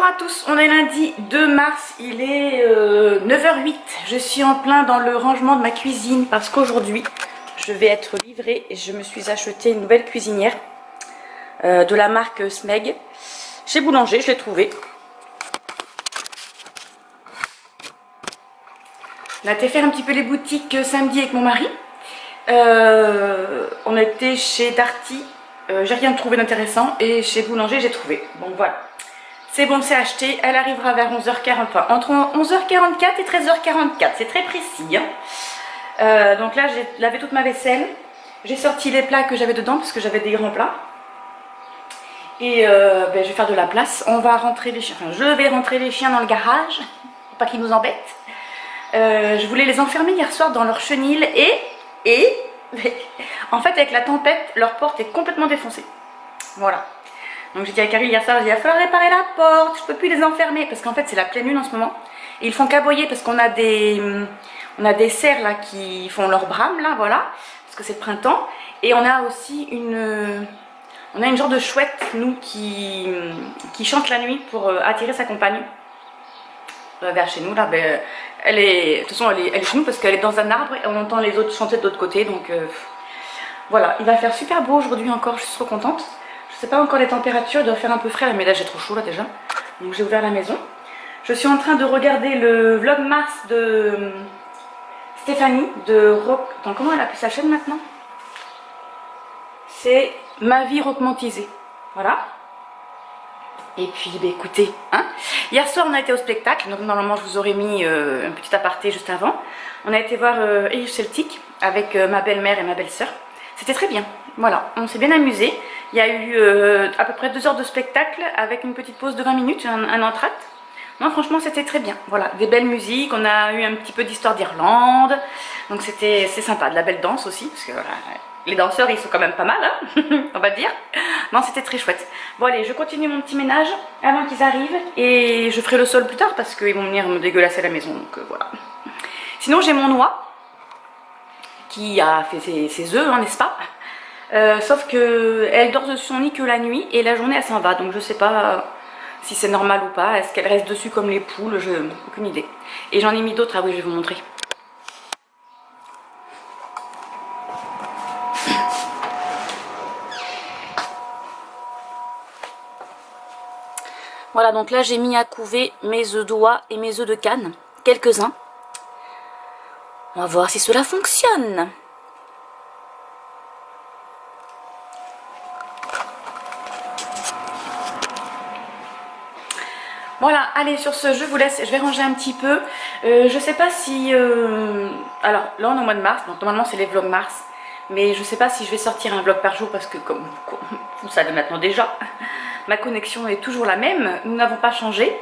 à tous, on est lundi 2 mars, il est 9h08. Je suis en plein dans le rangement de ma cuisine parce qu'aujourd'hui, je vais être livrée et je me suis acheté une nouvelle cuisinière de la marque Smeg. Chez Boulanger, je l'ai trouvée. On a été faire un petit peu les boutiques samedi avec mon mari. On a été chez Darty, j'ai rien trouvé d'intéressant, et chez Boulanger j'ai trouvé. Bon voilà, c'est bon, c'est acheté. Elle arrivera vers 11h40, enfin, entre 11h44 et 13h44, c'est très précis, hein. Donc là j'ai lavé toute ma vaisselle, j'ai sorti les plats que j'avais dedans parce que j'avais des grands plats. Et je vais faire de la place. On va rentrer les chiens, enfin je vais rentrer les chiens dans le garage, pour pas qu'ils nous embêtent. Je voulais les enfermer hier soir dans leur chenil et en fait avec la tempête leur porte est complètement défoncée. Voilà, donc j'ai dit à Carrie hier soir, il va falloir réparer la porte, je peux plus les enfermer parce qu'en fait c'est la pleine lune en ce moment et ils font qu'aboyer parce qu'on a des cerfs là qui font leur brame là, voilà, parce que c'est le printemps. Et on a aussi une genre de chouette nous qui chante la nuit pour attirer sa compagne vers chez nous là. Elle est, de toute façon elle est chez nous parce qu'elle est dans un arbre et on entend les autres chanter de l'autre côté, donc voilà, il va faire super beau aujourd'hui encore, je suis trop contente. Je sais pas encore les températures, il doit faire un peu frais, mais là j'ai trop chaud là déjà, donc j'ai ouvert la maison. Je suis en train de regarder le vlog Mars de Stéphanie de Rock. Attends, comment elle appelle sa chaîne maintenant? C'est Ma vie rockmantisée, voilà. Et puis écoutez, hein, hier soir on a été au spectacle, donc normalement je vous aurais mis un petit aparté juste avant. On a été voir Irish Celtic avec ma belle-mère et ma belle-sœur. C'était très bien, voilà, on s'est bien amusé. Il y a eu à peu près 2 heures de spectacle avec une petite pause de 20 minutes, un entracte. Non, franchement c'était très bien, voilà, des belles musiques, on a eu un petit peu d'histoire d'Irlande, donc c'est sympa, de la belle danse aussi, parce que voilà, les danseurs ils sont quand même pas mal, hein, on va dire. Non, c'était très chouette. Bon allez, je continue mon petit ménage avant qu'ils arrivent et je ferai le sol plus tard parce qu'ils vont venir me dégueulasser la maison, donc voilà. Sinon j'ai mon oie qui a fait ses œufs, hein, n'est-ce pas? Sauf que elle dort de son lit que la nuit et la journée elle s'en va, donc je sais pas si c'est normal ou pas. Est-ce qu'elle reste dessus comme les poules? Je n'ai aucune idée. Et j'en ai mis d'autres, ah oui je vais vous montrer. Voilà, donc là j'ai mis à couver mes œufs d'oie et mes œufs de canne, quelques-uns. On va voir si cela fonctionne. Voilà, allez, sur ce, je vous laisse, je vais ranger un petit peu. Je sais pas si... alors, là on est au mois de mars, donc normalement c'est les vlogs mars. Mais je sais pas si je vais sortir un vlog par jour parce que, comme vous savez maintenant déjà, ma connexion est toujours la même, nous n'avons pas changé.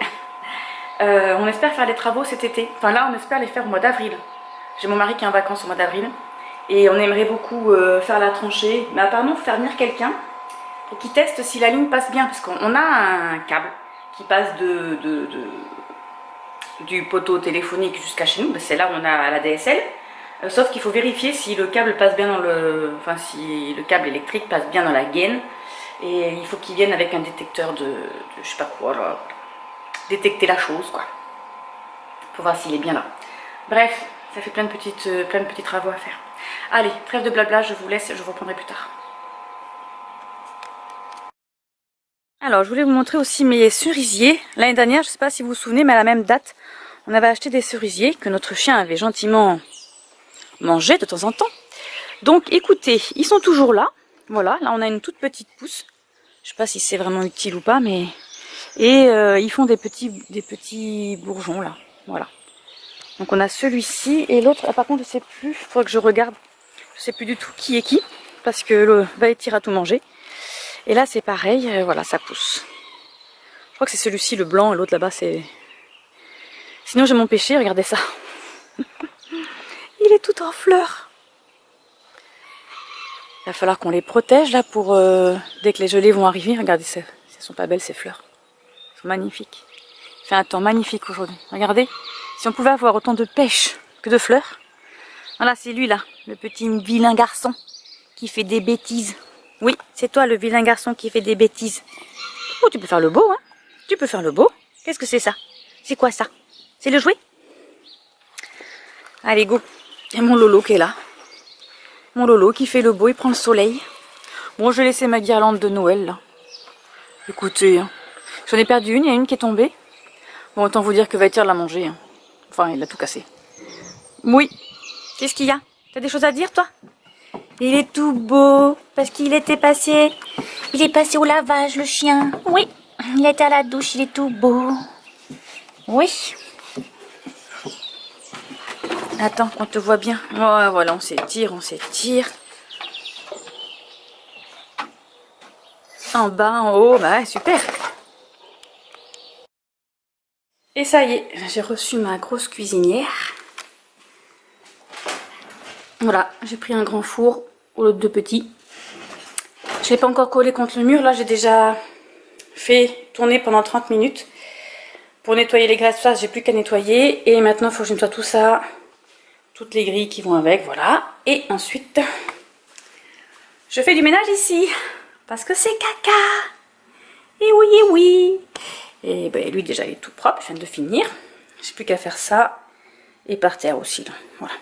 On espère faire les travaux cet été. Enfin là, on espère les faire au mois d'avril. J'ai mon mari qui est en vacances au mois d'avril. Et on aimerait beaucoup faire la tranchée. Mais apparemment, il faut faire venir quelqu'un pour qu'il teste si la ligne passe bien. Parce qu'on a un câble qui passe du poteau téléphonique jusqu'à chez nous. C'est là où on a la DSL. Sauf qu'il faut vérifier si le câble passe bien dans le... Enfin, si le câble électrique passe bien dans la gaine. Et il faut qu'il vienne avec un détecteur de je sais pas quoi, là. Détecter la chose, quoi. Pour voir s'il est bien là. Bref, ça fait plein de petits travaux à faire. Allez, trêve de blabla, je vous laisse, je vous reprendrai plus tard. Alors, je voulais vous montrer aussi mes cerisiers. L'année dernière, je sais pas si vous vous souvenez, mais à la même date, on avait acheté des cerisiers que notre chien avait gentiment mangé de temps en temps. Donc, écoutez, ils sont toujours là. Voilà, là on a une toute petite pousse. Je sais pas si c'est vraiment utile ou pas, mais... Et ils font des petits bourgeons là, voilà. Donc on a celui-ci et l'autre, ah, par contre je sais plus, il faudrait que je regarde. Je sais plus du tout qui est qui, parce que le va-et-tire a tout mangé. Et là c'est pareil, voilà, ça pousse. Je crois que c'est celui-ci le blanc et l'autre là-bas c'est... Sinon j'ai mon péché, regardez ça. Il est tout en fleurs. Il va falloir qu'on les protège là pour dès que les gelées vont arriver. Regardez, elles sont pas belles ces fleurs. Elles sont magnifiques. Il fait un temps magnifique aujourd'hui. Regardez, si on pouvait avoir autant de pêche que de fleurs. Voilà, c'est lui là, le petit vilain garçon qui fait des bêtises. Oui, c'est toi le vilain garçon qui fait des bêtises. Oh, tu peux faire le beau, hein? Tu peux faire le beau. Qu'est-ce que c'est ça? C'est quoi ça? C'est le jouet? Allez, go. Il y a mon Lolo qui est là. Mon Lolo qui fait le beau, il prend le soleil. Bon, je vais laisser ma guirlande de Noël là. Écoutez, hein. J'en ai perdu une, il y a une qui est tombée. Bon, autant vous dire que Vaïtir l'a mangé. Hein. Enfin, il a tout cassé. Oui. Qu'est-ce qu'il y a? T'as des choses à dire, toi? Il est tout beau, parce qu'il était passé... Il est passé au lavage, le chien. Oui, il était à la douche, il est tout beau. Oui. Attends, on te voit bien. Oh, voilà, on s'étire, on s'étire. En bas, en haut, bah super. Et ça y est, j'ai reçu ma grosse cuisinière. Voilà, j'ai pris un grand four au lieu de deux petits. Je l'ai pas encore collé contre le mur, là j'ai déjà fait tourner pendant 30 minutes. Pour nettoyer les graisses, ça j'ai plus qu'à nettoyer. Et maintenant il faut que je nettoie tout ça, toutes les grilles qui vont avec, voilà. Et ensuite, je fais du ménage ici, parce que c'est caca. Et oui, et oui. Et ben, lui déjà il est tout propre, je viens de finir. J'ai plus qu'à faire ça. Et par terre aussi, là, voilà.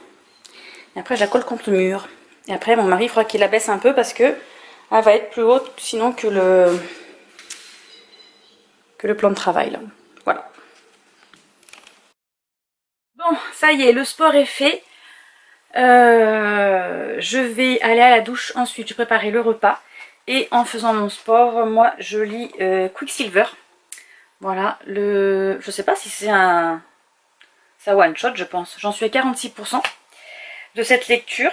Et après je la colle contre le mur. Et après mon mari il faudra qu'il la baisse un peu parce que elle va être plus haute sinon que le plan de travail là. Voilà. Bon, ça y est, le sport est fait. Je vais aller à la douche ensuite, je vais préparer le repas. Et en faisant mon sport, moi je lis Quicksilver. Voilà, je sais pas si c'est un... Ça one shot je pense. J'en suis à 46% de cette lecture.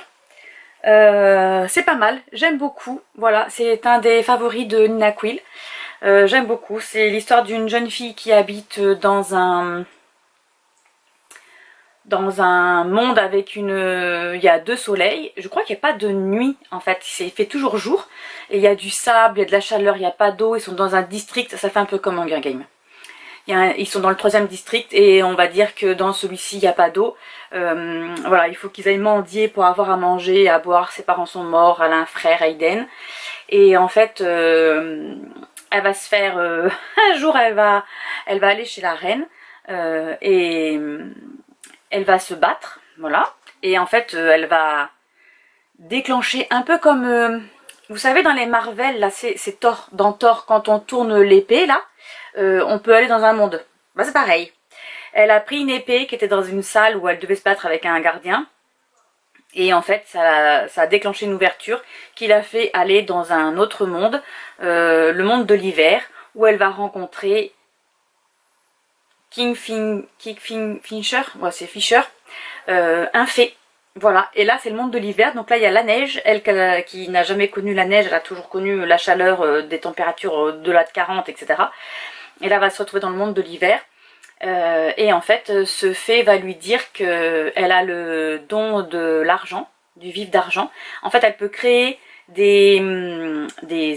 C'est pas mal, j'aime beaucoup. Voilà, c'est un des favoris de Nina Quill. J'aime beaucoup. C'est l'histoire d'une jeune fille qui habite dans un monde avec il y a deux soleils. Je crois qu'il n'y a pas de nuit en fait, il fait toujours jour. Et il y a du sable, il y a de la chaleur, il n'y a pas d'eau. Ils sont dans un district, ça fait un peu comme Hunger Games. Ils sont dans le 3e district et on va dire que dans celui-ci il n'y a pas d'eau. Voilà, il faut qu'ils aillent mendier pour avoir à manger, à boire. Ses parents sont morts, elle a un frère, Aiden. Et en fait, elle va se faire... un jour, elle va aller chez la reine et elle va se battre, voilà. Et en fait, elle va déclencher un peu comme... vous savez, dans les Marvel, là, c'est Thor. Dans Thor, quand on tourne l'épée, là, on peut aller dans un monde. Bah, c'est pareil. Elle a pris une épée qui était dans une salle où elle devait se battre avec un gardien. Et en fait, ça a déclenché une ouverture qui l'a fait aller dans un autre monde, le monde de l'hiver, où elle va rencontrer Fincher, ouais, c'est Fisher, un fée. Voilà, et là c'est le monde de l'hiver, donc là il y a la neige, elle qui n'a jamais connu la neige, elle a toujours connu la chaleur, des températures au-delà de 40, etc. Et là elle va se retrouver dans le monde de l'hiver, et en fait ce fée va lui dire qu'elle a le don de l'argent, du vif d'argent. En fait elle peut créer des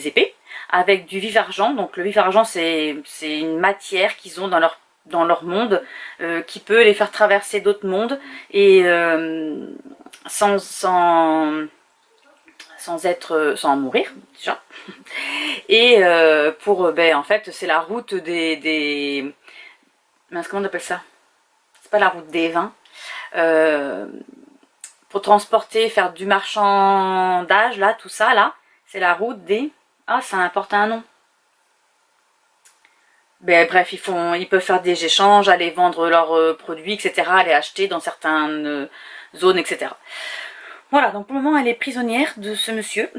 épées avec du vif argent, donc le vif argent c'est une matière qu'ils ont dans leur monde, qui peut les faire traverser d'autres mondes et sans mourir déjà. Et en fait c'est la route des mince, comment on appelle ça, c'est pas la route des vins, pour transporter, faire du marchandage là, tout ça là, c'est la route des... Ah, ça importe un nom. Ben, bref, ils peuvent faire des échanges, aller vendre leurs produits, etc., aller acheter dans certaines zones, etc. Voilà, donc pour le moment, elle est prisonnière de ce monsieur.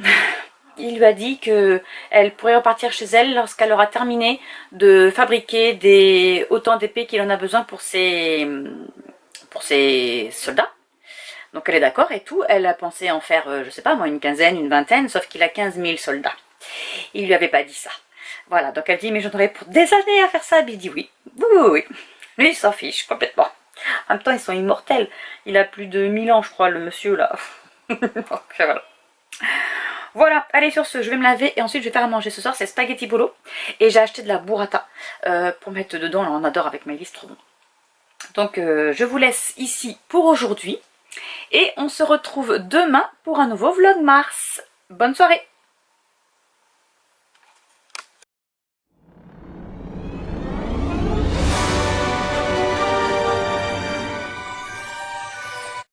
Il lui a dit qu'elle pourrait repartir chez elle lorsqu'elle aura terminé de fabriquer autant d'épées qu'il en a besoin pour ses soldats. Donc elle est d'accord et tout. Elle a pensé en faire, je sais pas moi, une quinzaine, une vingtaine, sauf qu'il a 15 000 soldats. Il lui avait pas dit ça. Voilà, donc elle dit, mais j'en aurais pour des années à faire ça. Il dit oui, oui. Lui, il s'en fiche complètement. En même temps, ils sont immortels. Il a plus de 1000 ans, je crois, le monsieur, là. Donc, voilà. Voilà, allez, sur ce, je vais me laver et ensuite je vais faire à manger. Ce soir, c'est spaghetti bolo. Et j'ai acheté de la burrata pour mettre dedans. Là, on adore avec maïs, trop bon. Donc, je vous laisse ici pour aujourd'hui. Et on se retrouve demain pour un nouveau vlog Mars. Bonne soirée!